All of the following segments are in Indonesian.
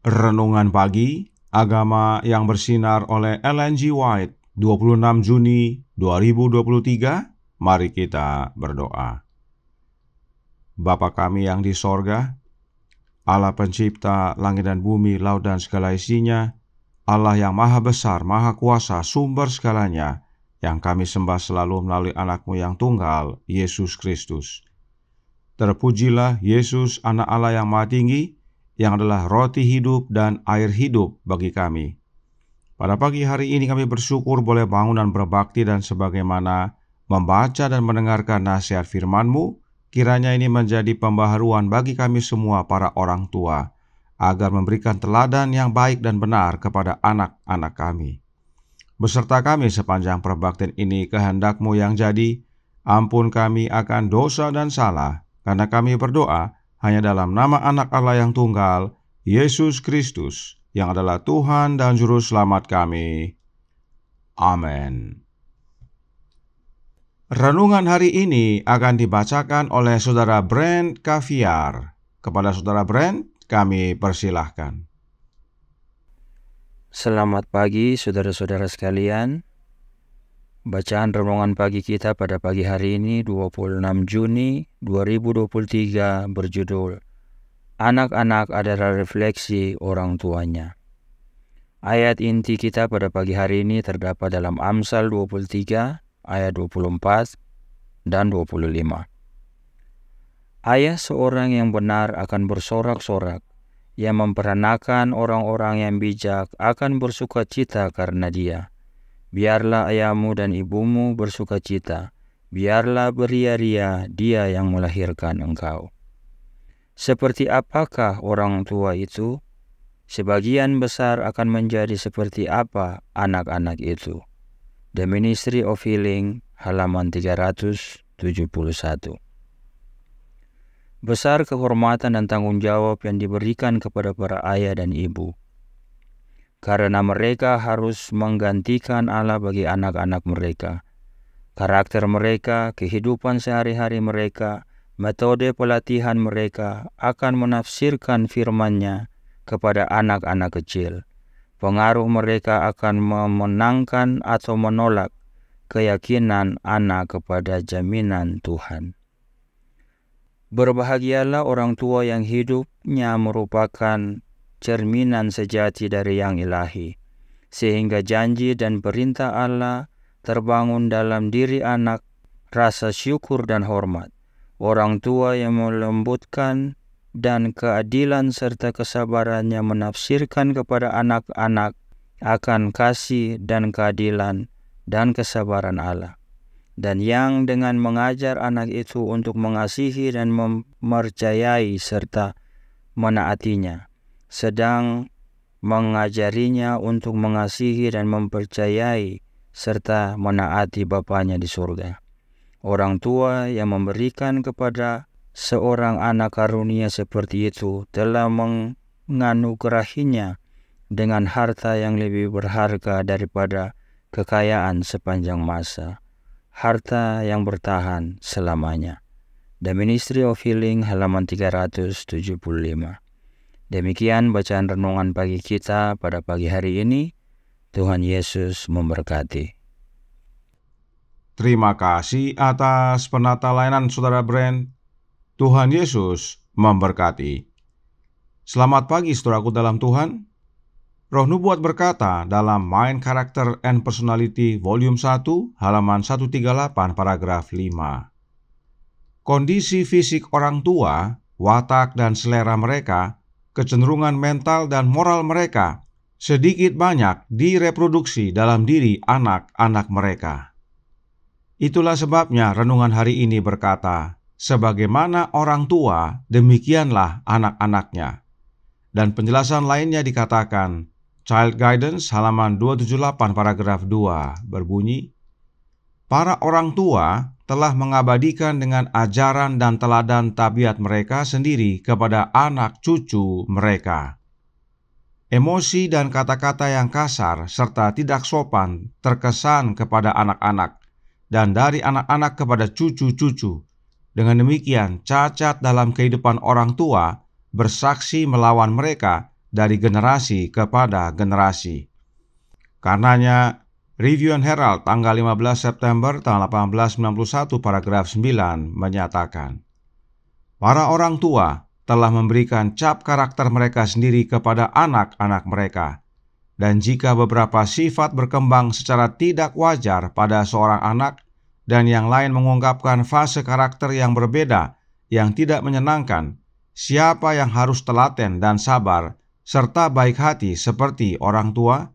Renungan Pagi, Agama yang Bersinar oleh Ellen G. White, 26 Juni 2023. Mari kita berdoa. Bapa kami yang di sorga, Allah pencipta langit dan bumi, laut dan segala isinya, Allah yang maha besar, maha kuasa, sumber segalanya, yang kami sembah selalu melalui anak-Mu yang tunggal, Yesus Kristus. Terpujilah Yesus, anak Allah yang maha tinggi, yang adalah roti hidup dan air hidup bagi kami. Pada pagi hari ini kami bersyukur boleh bangun dan berbakti, dan sebagaimana membaca dan mendengarkan nasihat firman-Mu, kiranya ini menjadi pembaharuan bagi kami semua para orang tua, agar memberikan teladan yang baik dan benar kepada anak-anak kami. Beserta kami sepanjang perbaktian ini, kehendak-Mu yang jadi. Ampun kami akan dosa dan salah, karena kami berdoa hanya dalam nama anak Allah yang tunggal, Yesus Kristus, yang adalah Tuhan dan Juru Selamat kami. Amin. Renungan hari ini akan dibacakan oleh Saudara Brent Caviar. Kepada Saudara Brent, kami persilahkan. Selamat pagi saudara-saudara sekalian. Bacaan renungan pagi kita pada pagi hari ini 26 Juni 2023 berjudul Anak-anak adalah refleksi orang tuanya. Ayat inti kita pada pagi hari ini terdapat dalam Amsal 23 ayat 24 dan 25. Ayah seorang yang benar akan bersorak-sorak, yang memperanakan orang-orang yang bijak akan bersukacita karena dia. Biarlah ayahmu dan ibumu bersukacita, biarlah beria-ria dia yang melahirkan engkau. Seperti apakah orang tua itu? Sebagian besar akan menjadi seperti apa anak-anak itu. The Ministry of Healing, halaman 371. Besar kehormatan dan tanggung jawab yang diberikan kepada para ayah dan ibu, karena mereka harus menggantikan Allah bagi anak-anak mereka. Karakter mereka, kehidupan sehari-hari mereka, metode pelatihan mereka akan menafsirkan firman-Nya kepada anak-anak kecil. Pengaruh mereka akan memenangkan atau menolak keyakinan anak kepada jaminan Tuhan. Berbahagialah orang tua yang hidupnya merupakan cerminan sejati dari yang ilahi, sehingga janji dan perintah Allah terbangun dalam diri anak, rasa syukur dan hormat. Orang tua yang melembutkan dan keadilan serta kesabarannya menafsirkan kepada anak-anak akan kasih dan keadilan dan kesabaran Allah. Dan yang dengan mengajar anak itu untuk mengasihi dan mempercayai serta menaatinya, sedang mengajarinya untuk mengasihi dan mempercayai serta menaati Bapanya di surga. Orang tua yang memberikan kepada seorang anak karunia seperti itu telah menganugerahinya dengan harta yang lebih berharga daripada kekayaan sepanjang masa, harta yang bertahan selamanya. The Ministry of Healing, halaman 375. Demikian bacaan renungan pagi kita pada pagi hari ini. Tuhan Yesus memberkati. Terima kasih atas penata layanan Saudara Brent. Tuhan Yesus memberkati. Selamat pagi saudaraku dalam Tuhan. Roh Nubuat berkata dalam Mind, Character and Personality Volume 1, halaman 138, paragraf 5. Kondisi fisik orang tua, watak dan selera mereka, kecenderungan mental dan moral mereka, sedikit banyak direproduksi dalam diri anak-anak mereka. Itulah sebabnya renungan hari ini berkata, sebagaimana orang tua, demikianlah anak-anaknya. Dan penjelasan lainnya dikatakan, Child Guidance halaman 278 paragraf 2 berbunyi, para orang tua telah mengabadikan dengan ajaran dan teladan tabiat mereka sendiri kepada anak cucu mereka. Emosi dan kata-kata yang kasar serta tidak sopan terkesan kepada anak-anak, dan dari anak-anak kepada cucu-cucu. Dengan demikian, cacat dalam kehidupan orang tua bersaksi melawan mereka dari generasi kepada generasi. Karenanya, Review and Herald tanggal 15 September tahun 1891 paragraf 9 menyatakan, para orang tua telah memberikan cap karakter mereka sendiri kepada anak-anak mereka. Dan jika beberapa sifat berkembang secara tidak wajar pada seorang anak dan yang lain mengungkapkan fase karakter yang berbeda yang tidak menyenangkan, siapa yang harus telaten dan sabar serta baik hati seperti orang tua?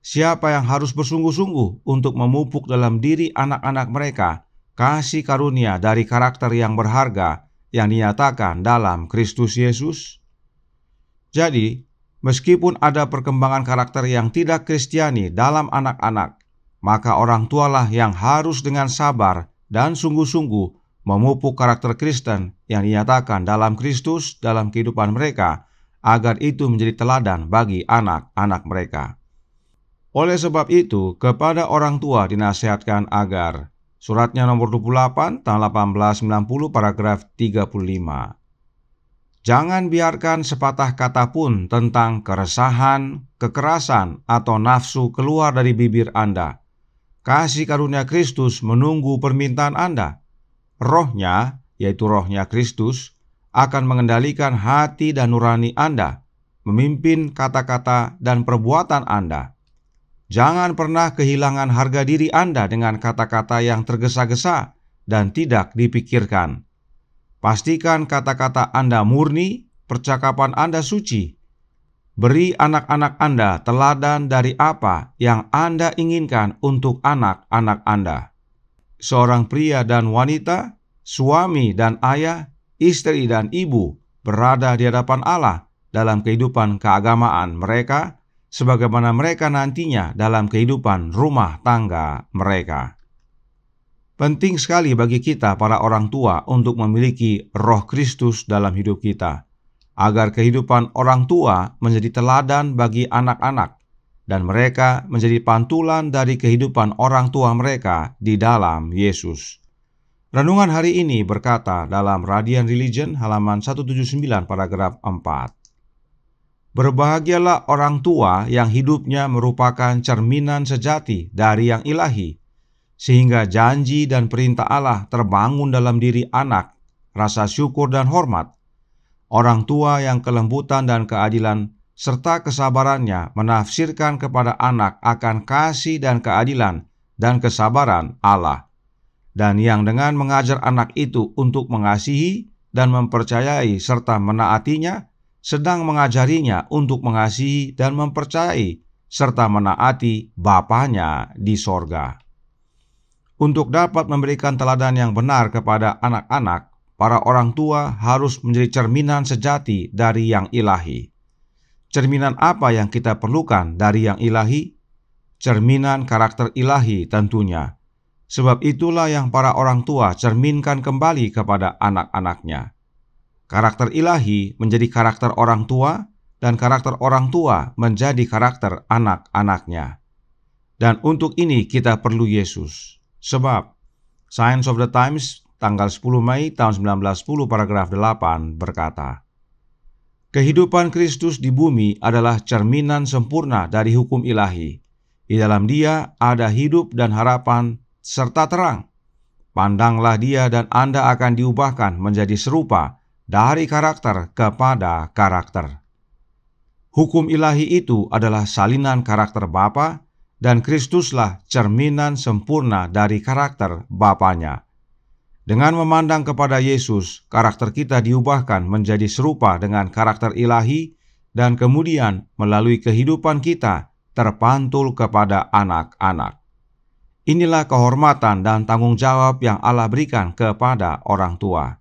Siapa yang harus bersungguh-sungguh untuk memupuk dalam diri anak-anak mereka kasih karunia dari karakter yang berharga yang dinyatakan dalam Kristus Yesus? Jadi, meskipun ada perkembangan karakter yang tidak Kristiani dalam anak-anak, maka orang tualah yang harus dengan sabar dan sungguh-sungguh memupuk karakter Kristen yang dinyatakan dalam Kristus dalam kehidupan mereka, agar itu menjadi teladan bagi anak-anak mereka. Oleh sebab itu, kepada orang tua dinasihatkan agar, suratnya nomor 28 tahun 1890 paragraf 35. Jangan biarkan sepatah kata pun tentang keresahan, kekerasan, atau nafsu keluar dari bibir Anda. Kasih karunia Kristus menunggu permintaan Anda. Rohnya, yaitu rohnya Kristus, akan mengendalikan hati dan nurani Anda, memimpin kata-kata dan perbuatan Anda. Jangan pernah kehilangan harga diri Anda dengan kata-kata yang tergesa-gesa dan tidak dipikirkan. Pastikan kata-kata Anda murni, percakapan Anda suci. Beri anak-anak Anda teladan dari apa yang Anda inginkan untuk anak-anak Anda. Seorang pria dan wanita, suami dan ayah, istri dan ibu berada di hadapan Allah dalam kehidupan keagamaan mereka, sebagaimana mereka nantinya dalam kehidupan rumah tangga mereka. Penting sekali bagi kita para orang tua untuk memiliki roh Kristus dalam hidup kita, agar kehidupan orang tua menjadi teladan bagi anak-anak, dan mereka menjadi pantulan dari kehidupan orang tua mereka di dalam Yesus. Renungan hari ini berkata dalam Radiant Religion halaman 179 paragraf 4. Berbahagialah orang tua yang hidupnya merupakan cerminan sejati dari yang ilahi, sehingga janji dan perintah Allah terbangun dalam diri anak, rasa syukur dan hormat. Orang tua yang kelembutan dan keadilan serta kesabarannya menafsirkan kepada anak akan kasih dan keadilan dan kesabaran Allah, dan yang dengan mengajar anak itu untuk mengasihi dan mempercayai serta menaatinya, sedang mengajarinya untuk mengasihi dan mempercayai serta menaati Bapanya di sorga. Untuk dapat memberikan teladan yang benar kepada anak-anak, para orang tua harus menjadi cerminan sejati dari yang ilahi. Cerminan apa yang kita perlukan dari yang ilahi? Cerminan karakter ilahi tentunya. Sebab itulah yang para orang tua cerminkan kembali kepada anak-anaknya. Karakter ilahi menjadi karakter orang tua, dan karakter orang tua menjadi karakter anak-anaknya. Dan untuk ini kita perlu Yesus. Sebab Science of the Times tanggal 10 Mei tahun 1910 paragraf 8 berkata, kehidupan Kristus di bumi adalah cerminan sempurna dari hukum ilahi. Di dalam Dia ada hidup dan harapan serta terang. Pandanglah Dia dan Anda akan diubahkan menjadi serupa dari karakter kepada karakter. Hukum ilahi itu adalah salinan karakter Bapa, dan Kristuslah cerminan sempurna dari karakter Bapanya. Dengan memandang kepada Yesus, karakter kita diubahkan menjadi serupa dengan karakter ilahi, dan kemudian melalui kehidupan kita terpantul kepada anak-anak. Inilah kehormatan dan tanggung jawab yang Allah berikan kepada orang tua.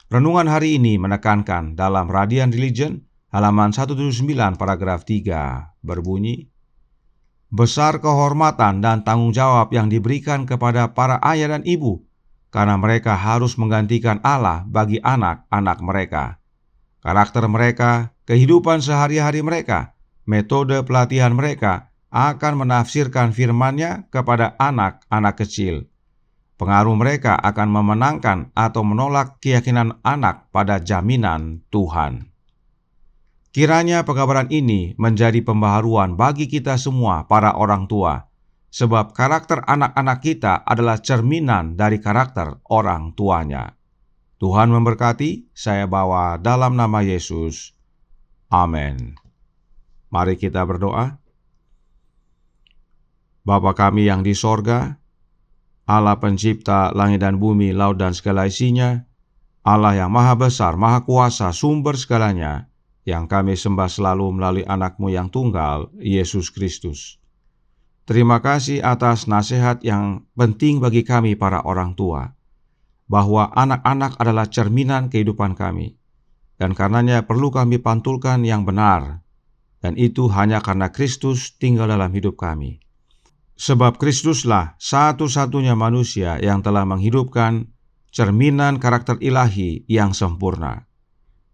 Renungan hari ini menekankan dalam Radiant Religion halaman 179 paragraf 3 berbunyi, besar kehormatan dan tanggung jawab yang diberikan kepada para ayah dan ibu, karena mereka harus menggantikan Allah bagi anak-anak mereka. Karakter mereka, kehidupan sehari-hari mereka, metode pelatihan mereka akan menafsirkan firman-Nya kepada anak-anak kecil. Pengaruh mereka akan memenangkan atau menolak keyakinan anak pada jaminan Tuhan. Kiranya pengabaran ini menjadi pembaharuan bagi kita semua para orang tua, sebab karakter anak-anak kita adalah cerminan dari karakter orang tuanya. Tuhan memberkati, saya bawa dalam nama Yesus. Amin. Mari kita berdoa. Bapa kami yang di sorga, Allah pencipta langit dan bumi, laut dan segala isinya, Allah yang maha besar, maha kuasa, sumber segalanya, yang kami sembah selalu melalui anak-Mu yang tunggal, Yesus Kristus. Terima kasih atas nasihat yang penting bagi kami para orang tua, bahwa anak-anak adalah cerminan kehidupan kami, dan karenanya perlu kami pantulkan yang benar, dan itu hanya karena Kristus tinggal dalam hidup kami. Sebab Kristuslah satu-satunya manusia yang telah menghidupkan cerminan karakter ilahi yang sempurna.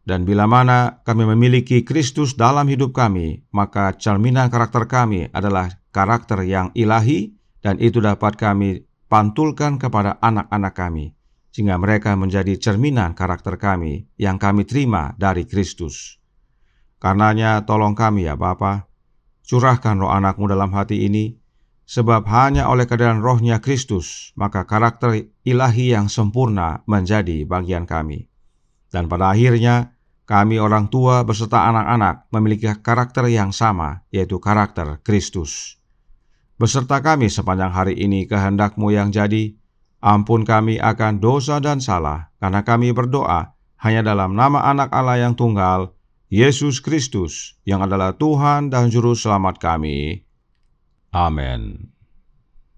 Dan bila mana kami memiliki Kristus dalam hidup kami, maka cerminan karakter kami adalah karakter yang ilahi, dan itu dapat kami pantulkan kepada anak-anak kami, sehingga mereka menjadi cerminan karakter kami yang kami terima dari Kristus. Karenanya tolong kami ya Bapa, curahkan roh anak-Mu dalam hati ini, sebab hanya oleh kehadiran rohnya Kristus, maka karakter ilahi yang sempurna menjadi bagian kami. Dan pada akhirnya, kami orang tua beserta anak-anak memiliki karakter yang sama, yaitu karakter Kristus. Beserta kami sepanjang hari ini kehendak-Mu yang jadi, ampun kami akan dosa dan salah, karena kami berdoa hanya dalam nama Anak Allah yang tunggal, Yesus Kristus, yang adalah Tuhan dan Juru Selamat kami. Amin.